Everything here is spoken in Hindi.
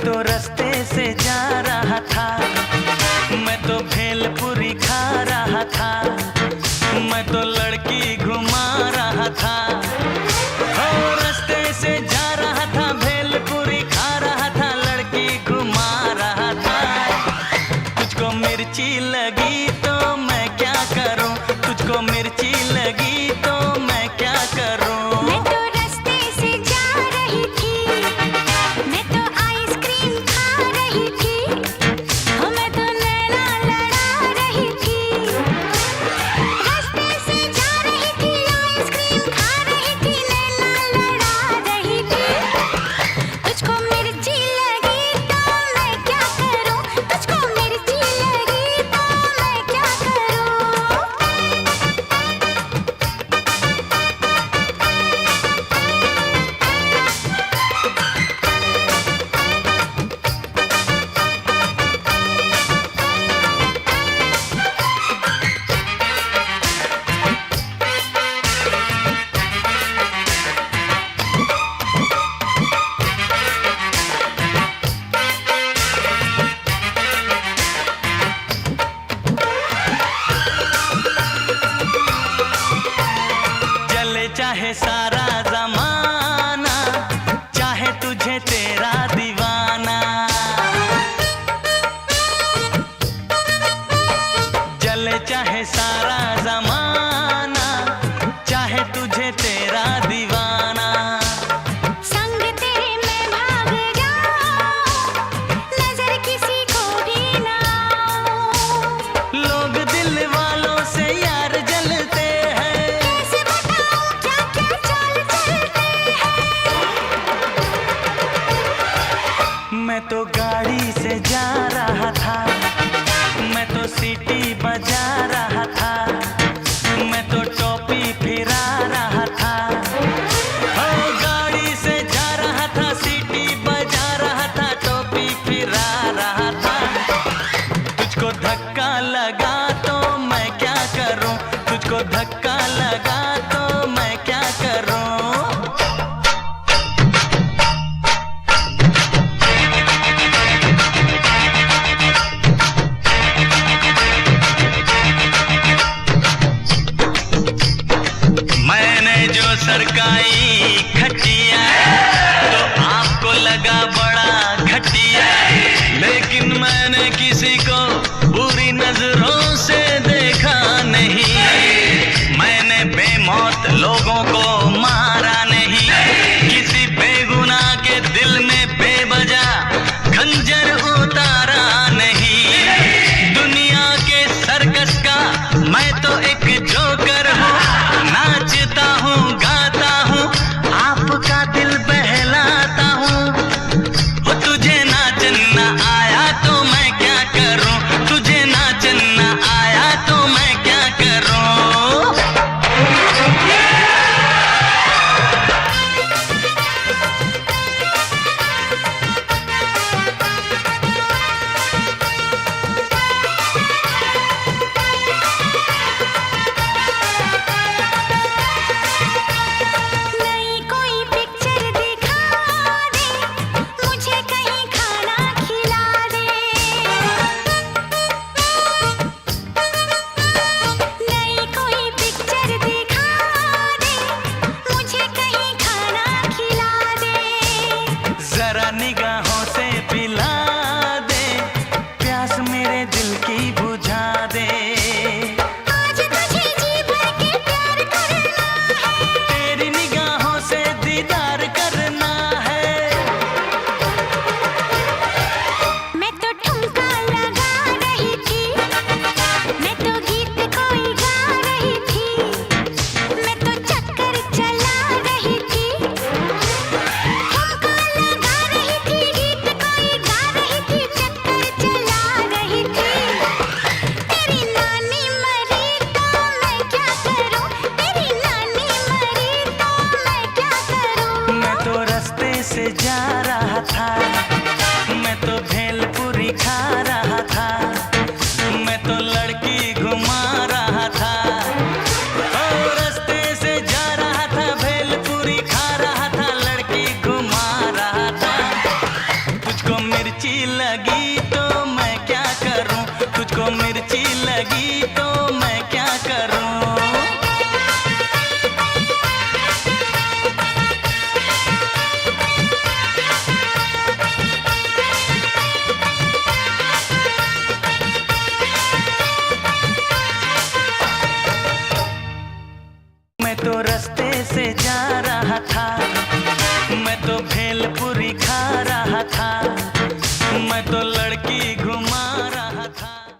तो रास्ते से जा रहा था, मैं तो भेलपुरी खा रहा था, मैं तो लड़की घुमा रहा था। हो रास्ते से जा रहा था, भेलपुरी खा रहा था, लड़की घुमा रहा था। तुझको मिर्ची लगी तो मैं क्या करूं, तुझको मिर्ची लगी तो मैं क्या करूं। मैं तो रास्ते से जा रही थी, मैं तो आइसक्रीम खा रही थी, हो मैं तो नैना लड़ा रही थी। रास्ते से जा रही थी, आइसक्रीम खा रही थी, नैना लड़ा रही थी। तुझको मिर्ची लगी तो मैं क्या करूं, तुझको मिर्ची लगी तो मैं क्या करूं। चले चाहे सारा जमाना, चाहे तुझे तेरा दीवाना। चले चाहे सारा जमाना, चाहे तुझे तेरा दीवाना। संग तेरे मैं भाग जाऊं, नजर किसी को भी ना आऊं। लोग दिल वालों से यार जलते हैं, कैसे बताऊं क्या क्या चाल चलते हैं। मैं तो गाड़ी से जा रहा था, मैं तो सीटी बजा रहा था, मैं तो टोपी फिरा रहा था। हो गाड़ी से जा रहा था, सीटी बजा रहा था, टोपी फिरा रहा था। तुझको धक्का लगा तो मैं क्या करूं, तुझको धक्का लगा तो मैं क्या करूं। मैंने जो सरकाई खटिया तो आपको लगा बड़ा घटिया, लेकिन मैंने किसी को बुरी नजरों से देखा नहीं। मैंने बेमौत लोगों को मारा नहीं, किसी बेगुनाह के दिल में बेवजह खंजर उतारा नहीं। दुनिया के सर्कस का मैं तो एक जोकर हूँ, नाचता हूँ गाता हूँ, आपका दिल बहलाता हूँ। वो तुझे नाचना आया तो मैं क्या करूँ, तुझे नाचना आया तो मैं क्या करूँ। मैं तो रास्ते से